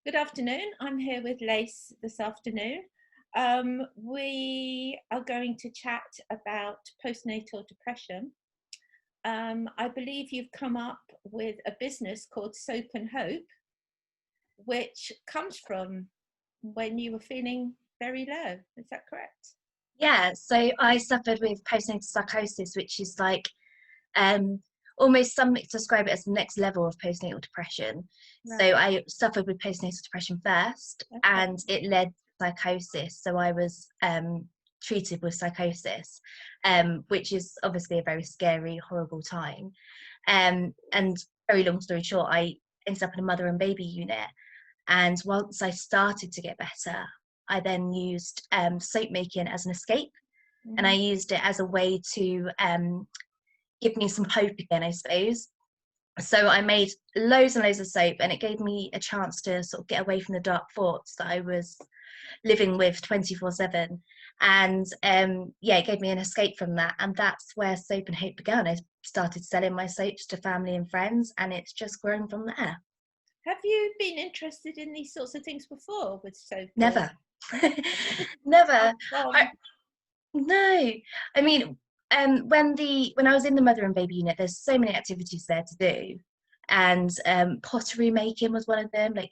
Good afternoon. I'm here with Lace this afternoon. We are going to chat about postnatal depression. I believe you've come up with a business called Soap and Hope, which comes from when you were feeling very low. Is that correct? Yeah, so I suffered with postnatal psychosis, which is like um, almost some describe it as the next level of postnatal depression. So Right. I suffered with postnatal depression first, Okay. and it led to psychosis. So I was treated with psychosis, which is obviously a very scary, horrible time. And very long story short, I ended up in a mother and baby unit. And once I started to get better, I then used soap making as an escape, and I Mhm. used it as a way to give me some hope again, I suppose. So I made loads and loads of soap, and it gave me a chance to sort of get away from the dark thoughts that I was living with 24/7. And yeah, it gave me an escape from that, and that's where Soap and Hope began. I started selling my soaps to family and friends, and it's just grown from there. Have you been interested in these sorts of things before with soap or Never. no? Never. I, From no, I mean, when I was in the mother and baby unit, there's so many activities there to do, and pottery making was one of them, like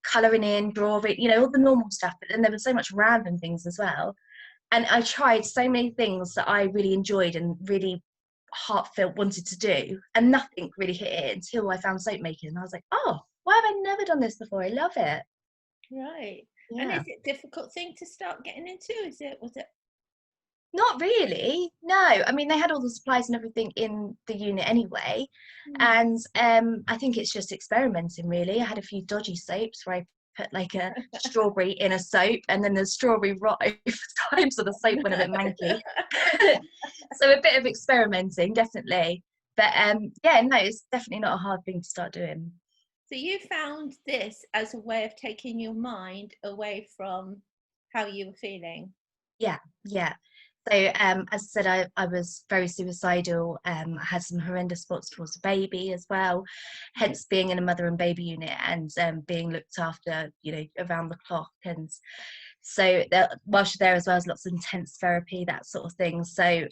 colouring in, drawing, all the normal stuff. But then there was so much random things as well, and I tried so many things that I really enjoyed and really heartfelt wanted to do, and nothing really hit it until I found soap making, and I was like, oh, why have I never done this before? I love it. right. And is Yeah. it a difficult thing to start getting into? Was it Not really. No. I mean, they had all the supplies and everything in the unit anyway. hmm. And I think it's just experimenting, really. I had a few dodgy soaps where I put like a strawberry in a soap, and then the strawberry rot over time, so the soap went a bit manky. So a bit of experimenting, definitely. But yeah, no, it's definitely not a hard thing to start doing. So you found this as a way of taking your mind away from how you were feeling. Yeah, yeah. So, as I said, I was very suicidal. I had some horrendous thoughts towards the baby as well, hence being in a mother and baby unit and being looked after, around the clock. And so, whilst you're there as well as lots of intense therapy, that sort of thing. So,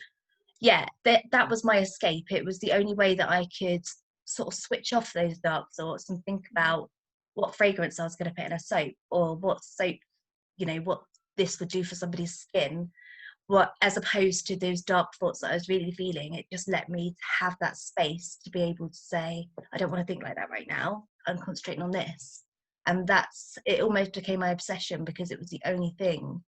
yeah, that was my escape. It was the only way that I could sort of switch off those dark thoughts and think about what fragrance I was going to put in a soap, or what soap, what this would do for somebody's skin, what as opposed to those dark thoughts that I was really feeling. It just let me have that space to be able to say, I don't want to think like that right now. I'm concentrating on this. And that's it, almost became my obsession because it was the only thing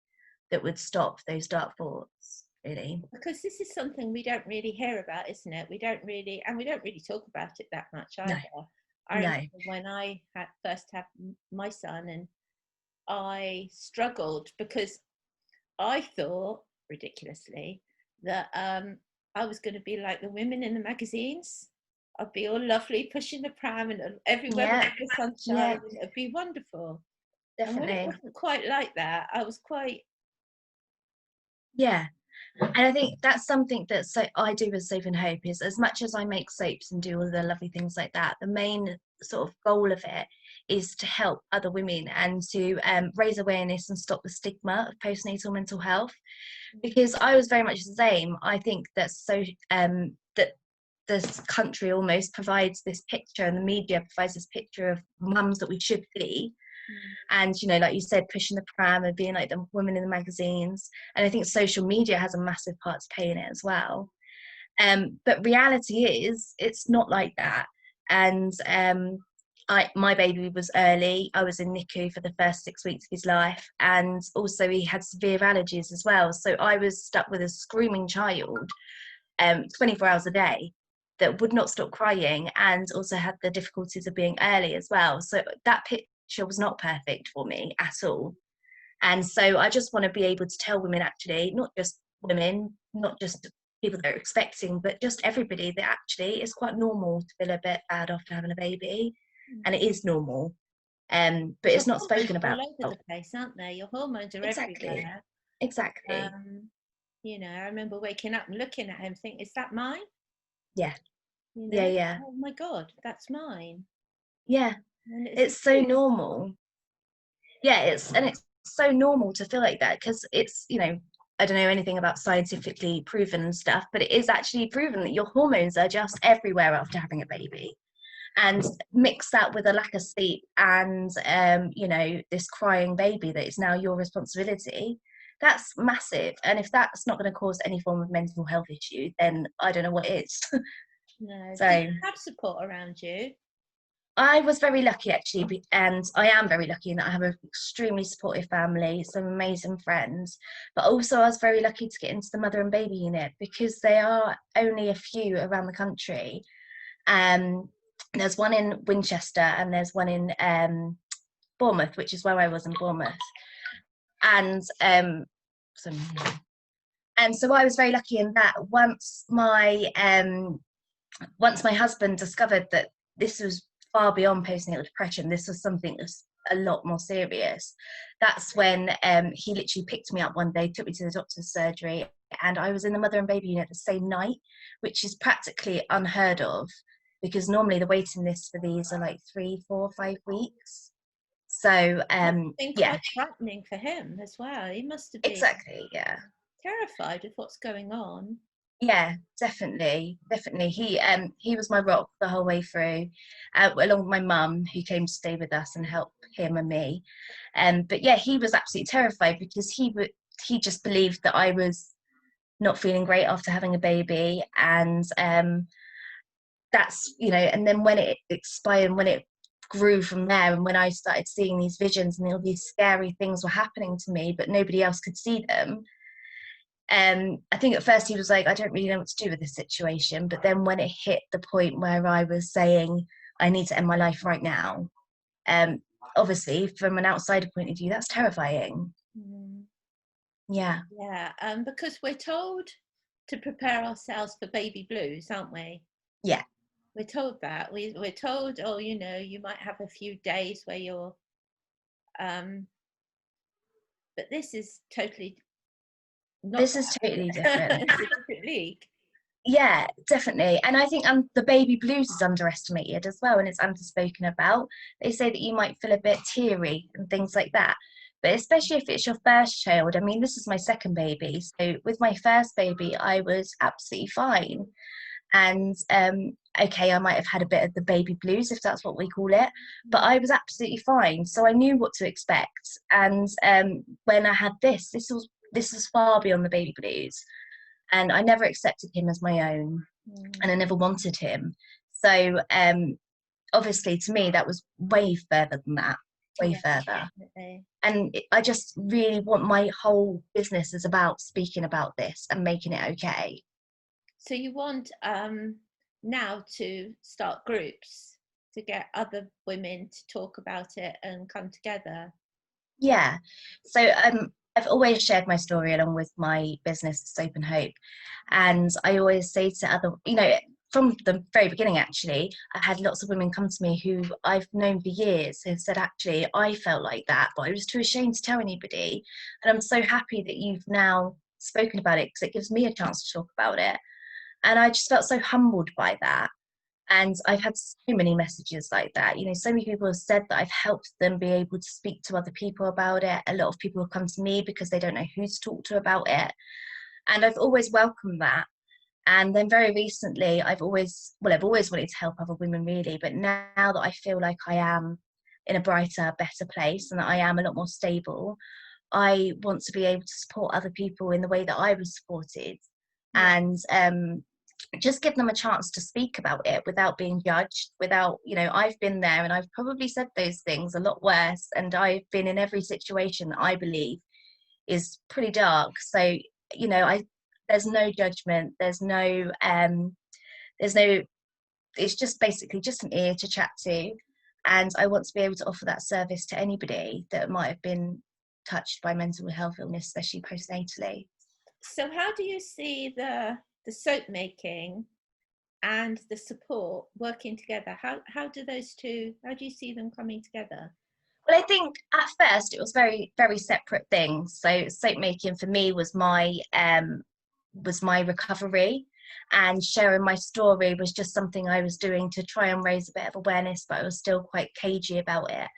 that would stop those dark thoughts, really. Because this is something we don't really hear about, isn't it? We don't really talk about it that much No, either. I remember no. when I had first had my son, and I struggled because I thought, ridiculously, that I was going to be like the women in the magazines. I'd be all lovely, pushing the pram, and everywhere would Yeah, be the sunshine, yeah, and it'd be wonderful. And when it definitely. wasn't quite like that, I was quite, Yeah. And I think that's something that I do with Soap and Hope is, as much as I make soaps and do all the lovely things like that, the main sort of goal of it is to help other women and to raise awareness and stop the stigma of postnatal mental health. Because I was very much the same. I think that that this country almost provides this picture, and the media provides this picture of mums that we should be, and like you said, pushing the pram and being like the women in the magazines. And I think social media has a massive part to play in it as well. But reality is it's not like that. And my baby was early. I was in NICU for the first 6 weeks of his life, and also he had severe allergies as well, so I was stuck with a screaming child 24 hours a day that would not stop crying, and also had the difficulties of being early as well. So that picture was not perfect for me at all. And so I just want to be able to tell women, actually, not just women, not just people that are expecting, but just everybody, that actually it's quite normal to feel a bit bad after having a baby. And it is normal. But your it's not hormones spoken are about. all over the place, aren't they? Your hormones are Exactly. everywhere. Exactly. Um, I remember waking up and looking at him, thinking, "Is that mine?" Yeah. You Yeah. know, Yeah. oh my God, that's mine. Yeah. And it's the It's so truth. normal. Yeah, it's so normal to feel like that, because it's, you know, I don't know anything about scientifically proven stuff, but it is actually proven that your hormones are just everywhere after having a baby. And mix that with a lack of sleep and you know, this crying baby that is now your responsibility, that's massive. And if that's not going to cause any form of mental health issue, then I don't know what is. No. Did So you have support around you? I was very lucky actually, and I am very lucky in that I have an extremely supportive family, some amazing friends. But also, I was very lucky to get into the mother and baby unit, because there are only a few around the country. Um, there's one in Winchester and there's one in Bournemouth, which is where I was in Bournemouth. And so, and so I was very lucky in that once my husband discovered that this was far beyond postnatal depression, this was something that's a lot more serious. That's when he literally picked me up one day, took me to the doctor's surgery, and I was in the mother and baby unit the same night, which is practically unheard of, because normally the waiting lists for these are like 3, 4, 5 weeks. So That's been yeah, quite frightening for him as well. He must have been exactly, yeah. terrified of what's going on. Yeah, definitely. He was my rock the whole way through, along with my mum, who came to stay with us and help him and me. But yeah, he was absolutely terrified, because he just believed that I was not feeling great after having a baby, and that's, you know. And then when it expired, when it grew from there, and when I started seeing these visions and all these scary things were happening to me, but nobody else could see them. I think at first he was like, I don't really know what to do with this situation. But then when it hit the point where I was saying, I need to end my life right now, um, obviously, from an outsider point of view, that's terrifying. Mm. Yeah. Yeah, because we're told to prepare ourselves for baby blues, aren't we? Yeah. We're told that. We're told, oh, you know, you might have a few days where you're, um, but this is totally not This is totally that. different. It's a different league. Yeah, definitely. And I think the baby blues is underestimated as well, and it's underspoken about. They say that you might feel a bit teary and things like that. But especially if it's your first child, I mean, this is my second baby. So with my first baby, I was absolutely fine. And okay, I might have had a bit of the baby blues, if that's what we call it, but I was absolutely fine. So I knew what to expect. And when I had this was far beyond the baby blues, and I never accepted him as my own, and I Mm. never wanted him. So obviously, to me, that was way further than that, way Yeah, further. definitely. And I just really want, my whole business is about speaking about this and making it okay. So you want now to start groups to get other women to talk about it and come together. Yeah. So I've always shared my story along with my business, Soap and Hope. And I always say to other, you know, from the very beginning, actually, I had lots of women come to me who I've known for years who have said, actually, I felt like that, but I was too ashamed to tell anybody. And I'm so happy that you've now spoken about it, because it gives me a chance to talk about it. And I just felt so humbled by that. And I've had so many messages like that. You know, so many people have said that I've helped them be able to speak to other people about it. A lot of people have come to me because they don't know who to talk to about it. And I've always welcomed that. And then very recently, I've always wanted to help other women, really. But now that I feel like I am in a brighter, better place, and that I am a lot more stable, I want to be able to support other people in the way that I was supported. Yeah. And just give them a chance to speak about it without being judged, without, you know, I've been there and I've probably said those things a lot worse, and I've been in every situation that I believe is pretty dark. So, you know, there's no judgment, there's no, it's just basically just an ear to chat to. And I want to be able to offer that service to anybody that might have been touched by mental health illness, especially postnatally. So how do you see the soap making and the support working together? How do those two, how do you see them coming together? Well, I think at first it was very, very separate things. So soap making for me was my recovery, and sharing my story was just something I was doing to try and raise a bit of awareness, but I was still quite cagey about it.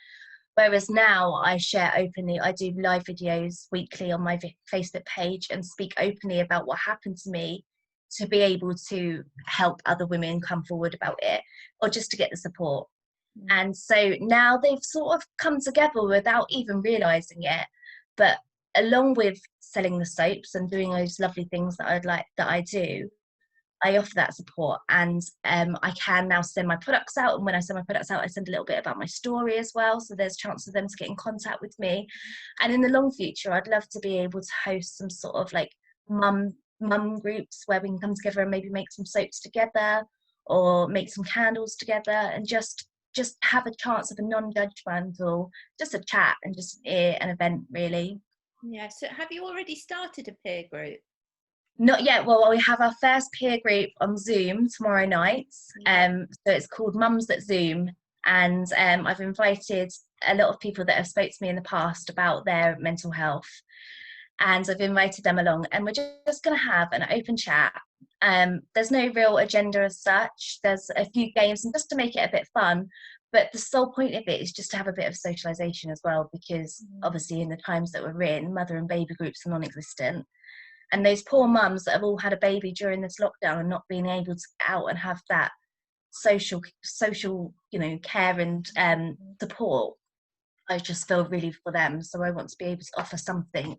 Whereas now I share openly. I do live videos weekly on my Facebook page and speak openly about what happened to me, to be able to help other women come forward about it, or just to get the support. And so now they've sort of come together without even realizing it. But along with selling the soaps and doing those lovely things that I do, I offer that support. And I can now send my products out. And when I send my products out, I send a little bit about my story as well. So there's a chance for them to get in contact with me. And in the long future, I'd love to be able to host some sort of like mum groups where we can come together and maybe make some soaps together, or make some candles together, and just have a chance of a non-judgmental, just a chat and just an event, really. Yeah. So have you already started a peer group? Not yet. Well, we have our first peer group on Zoom tomorrow night. So it's called Mums at Zoom, and I've invited a lot of people that have spoke to me in the past about their mental health, and I've invited them along, and we're just going to have an open chat. There's no real agenda as such. There's a few games, and just to make it a bit fun. But the sole point of it is just to have a bit of socialisation as well, because obviously in the times that we're in, mother and baby groups are non-existent. And those poor mums that have all had a baby during this lockdown and not being able to get out and have that social, care and support, I just feel really for them. So I want to be able to offer something,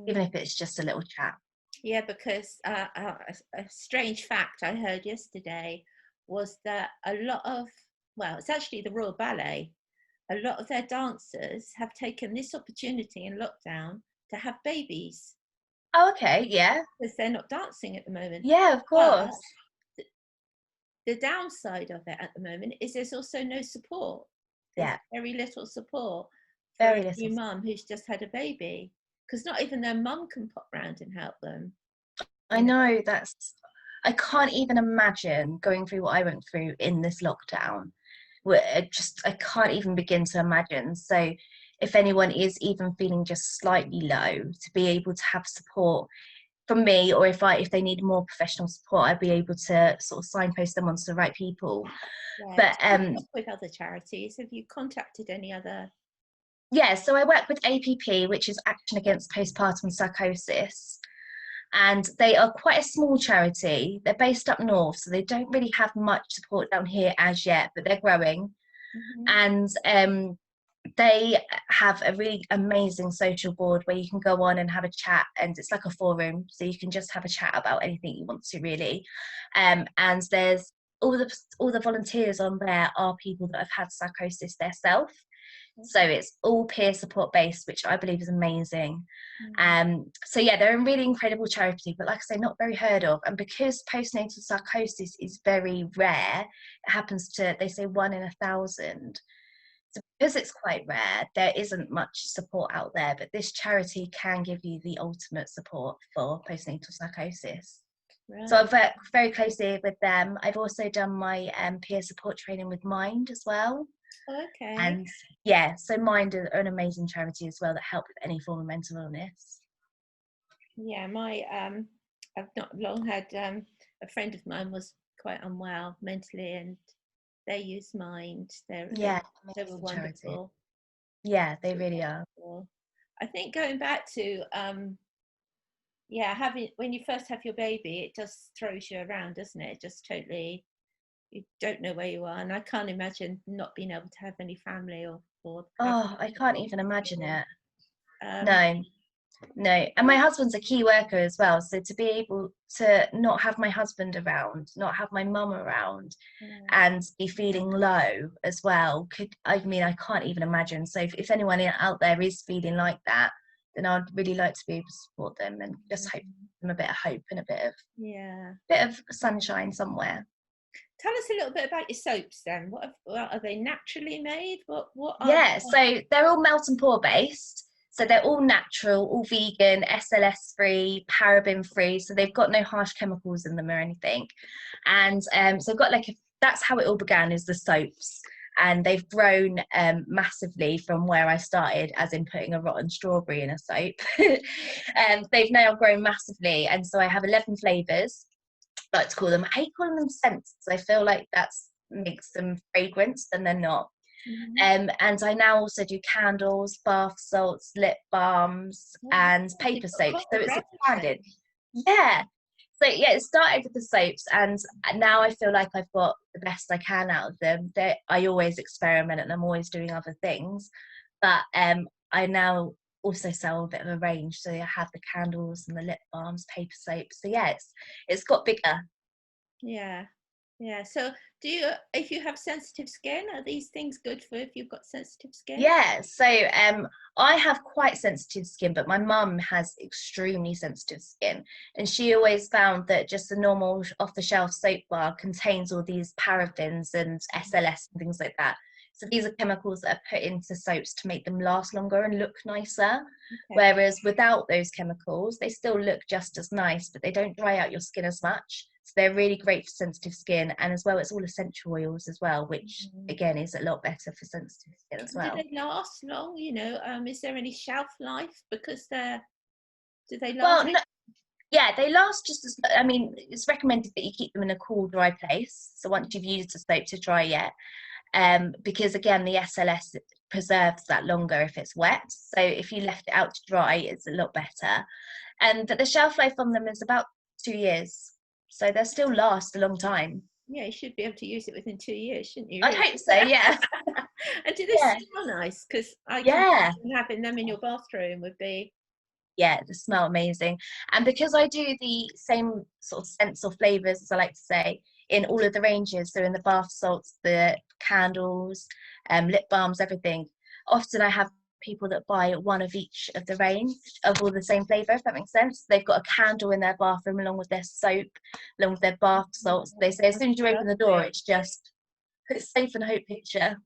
even if it's just a little chat. Yeah, because a strange fact I heard yesterday was that it's actually the Royal Ballet, a lot of their dancers have taken this opportunity in lockdown to have babies. Oh, okay, yeah. Because they're not dancing at the moment. Yeah, of course. But the downside of it at the moment is there's also no support. There's very little support for very a little new mum who's just had a baby, because not even their mum can pop round and help them. I know, I can't even imagine going through what I went through in this lockdown. I can't even begin to imagine. So if anyone is even feeling just slightly low, to be able to have support from me, or if they need more professional support, I'd be able to sort of signpost them onto the right people. Yeah, but with other charities, have you contacted any other? Yeah, so I work with APP, which is Action Against Postpartum Psychosis. And they are quite a small charity. They're based up north, so they don't really have much support down here as yet, but they're growing. And they have a really amazing social board where you can go on and have a chat, and it's like a forum, so you can just have a chat about anything you want to, really. And there's all the volunteers on there are people that have had psychosis themselves. So it's all peer support based, which I believe is amazing. So yeah, they're a really incredible charity, but like I say, not very heard of. And because postnatal psychosis is very rare, it happens to, they say, 1 in 1,000. So because it's quite rare, there isn't much support out there, but this charity can give you the ultimate support for postnatal psychosis. Right. So I've worked very closely with them. I've also done my peer support training with Mind as well. Okay. And yeah, so Mind are an amazing charity as well that help with any form of mental illness. Yeah, I've not long had a friend of mine was quite unwell mentally, and they use Mind. They were wonderful. Charity. Yeah, they really are. I think going back to when you first have your baby, it just throws you around, doesn't it? Just totally, you don't know where you are, and I can't imagine not being able to have any family or I can't even imagine it. No, and my husband's a key worker as well, so to be able to not have my husband around, not have my mum around, and be feeling low as well, I can't even imagine. So if anyone out there is feeling like that, then I'd really like to be able to support them and just hope them a bit of hope and a bit of sunshine somewhere. Tell us a little bit about your soaps then. What are they naturally made? So they're all melt and pour based. So they're all natural, all vegan, SLS free, paraben free. So they've got no harsh chemicals in them or anything. And so I've got that's how it all began, is the soaps. And they've grown massively from where I started, as in putting a rotten strawberry in a soap. They've now grown massively. And so I have 11 flavours. I like to call them, I hate calling them scents. I feel like that makes them fragrance, and they're not. Mhm. And I now also do candles, bath salts, lip balms, Oh, and wow, you've paper got soaps. quite So a it's range expanded. then. Yeah. So yeah, it started with the soaps, and now I feel like I've got the best I can out of them. I always experiment, and I'm always doing other things, but I now also sell a bit of a range. So I have the candles and the lip balms, paper soaps. So yeah, it's got bigger. Yeah. Yeah. So do you, if you have sensitive skin, are these things good for if you've got sensitive skin? Yeah, so I have quite sensitive skin, but my mum has extremely sensitive skin, and she always found that just a normal off-the-shelf soap bar contains all these parabens and SLS and things like that. So these are chemicals that are put into soaps to make them last longer and look nicer. Okay. Whereas without those chemicals, they still look just as nice, but they don't dry out your skin as much. So they're really great for sensitive skin, and as well, it's all essential oils as well, which Mhm. again is a lot better for sensitive skin as And do well. they last long? You know, is there any shelf life because they're, do they Well, last? no, yeah, they last just as, I mean, it's recommended that you keep them in a cool, dry place. So once you've used the soap to dry it, because again, the SLS preserves that longer if it's wet. So if you left it out to dry, it's a lot better. And but the shelf life on them is about 2 years. So they still last a long time. Yeah, you should be able to use it within 2 years, shouldn't you, I'd really? hope so, yeah. And do they Yeah. smell nice? Because I can Yeah. imagine having them in your bathroom would be. Yeah, they smell amazing. And because I do the same sort of scents or flavors, as I like to say, in all of the ranges, so in the bath salts, the candles, lip balms, everything, often I have people that buy one of each of the range of all the same flavor, if that makes sense. They've got a candle in their bathroom along with their soap, along with their bath salts. They say as soon as you open the door, Lovely. it's just it's safe and hope picture.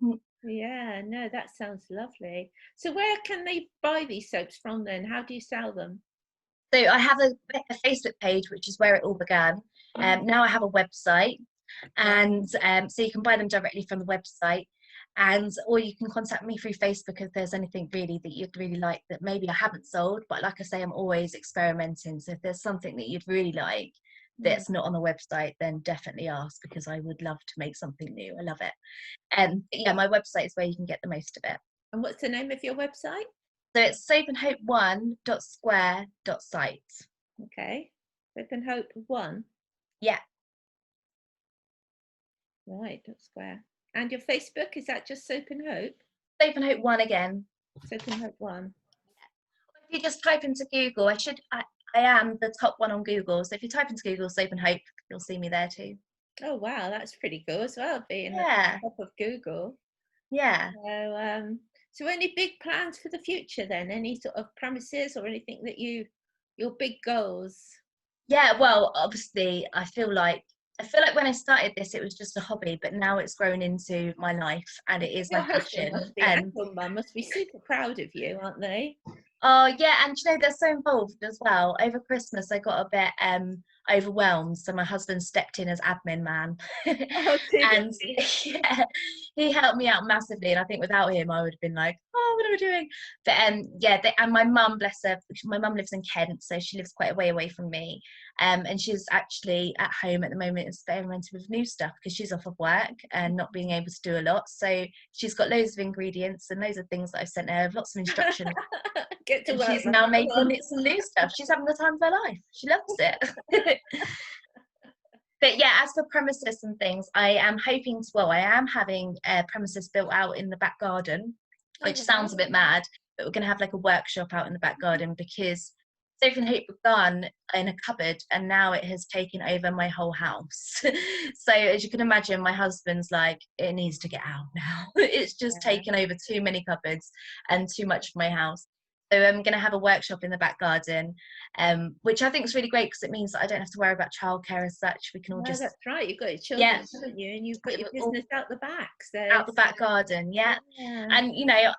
Yeah, no, that sounds lovely. So where can they buy these soaps from then? How do you sell them? So I have a Facebook page, which is where it all began. Now I have a website, and so you can buy them directly from the website, and or you can contact me through Facebook if there's anything really that you'd really like that maybe I haven't sold. But like I say, I'm always experimenting. So if there's something that you'd really like Mm. that's not on the website, then definitely ask because I would love to make something new. I love it. And yeah, my website is where you can get the most of it. And what's the name of your website? So it's soapandhope1.square.site. Okay. Hope and Hope One. Yeah. Right, dot square. And your Facebook, is that just Soap and Hope? Soap and Hope 1 again. Soap and Hope One. If you just type into Google, I am the top one on Google. So if you type into Google Soap and Hope, you'll see me there too. Oh wow, that's pretty cool as well, being at Yeah, the top of Google. yeah. So so any big plans for the future then? Any sort of promises or anything that your big goals? Yeah, well, obviously I feel like when I started this it was just a hobby, but now it's grown into my life and it is Your my husband passion. must be, and And your mum must be super proud of you, aren't they? oh yeah, and you know they're so involved as well. Over Christmas I got a bit overwhelmed, so my husband stepped in as admin man. Oh, did And he? yeah, he helped me out massively. And I think without him I would have been like, oh, what am I doing? But yeah, and my mum, bless her, my mum lives in Kent, so she lives quite a way away from me. And she's actually at home at the moment experimenting with new stuff because she's off of work and not being able to do a lot. So she's got loads of ingredients and loads of things that I've sent her, lots of instructions, Get to and work, she's mum. now Come making on. some new stuff. She's having the time of her life. She loves it. But yeah, as for premises and things, I am hoping to, well, I am having a premises built out in the back garden, Oh which sounds a wow. bit mad, but we're going to have like a workshop out in the back garden because Safe and Hope begun in a cupboard and now it has taken over my whole house. So as you can imagine, my husband's like, it needs to get out now. It's just Yeah. taken over too many cupboards and too much of my house. So I'm going to have a workshop in the back garden, which I think is really great because it means that I don't have to worry about childcare as such. We can all No, just, that's right. You've got your yeah, children, haven't you? And you've got it your will all business out the back. So out the back garden, yeah. yeah. And you know,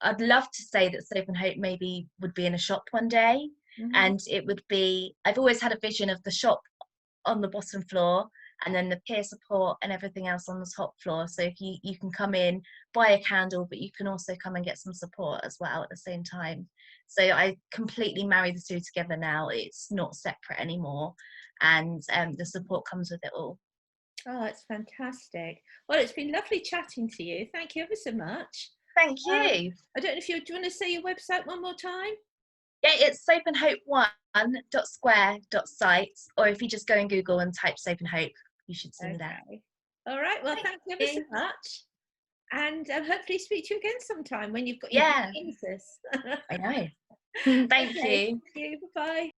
I'd love to say that Soap and Hope maybe would be in a shop one day, Hmm. and it would be. I've always had a vision of the shop on the bottom floor and then the peer support and everything else on the top floor. So if you can come in, buy a candle, but you can also come and get some support as well at the same time. So I completely marry the two together now. It's not separate anymore, and the support comes with it all. Oh, it's fantastic. Well, it's been lovely chatting to you. Thank you ever so much. Thank Um, you. I don't know if do you want to say your website one more time? Yeah, it's soapandhope1.square.site, or if you just go in Google and type Soap and Hope, you should see me there. Okay. All right. Well, thank you ever so much. And hopefully speak to you again sometime when you've got your Yeah, penises. I know. Thank Okay. you. Thank you. Bye-bye.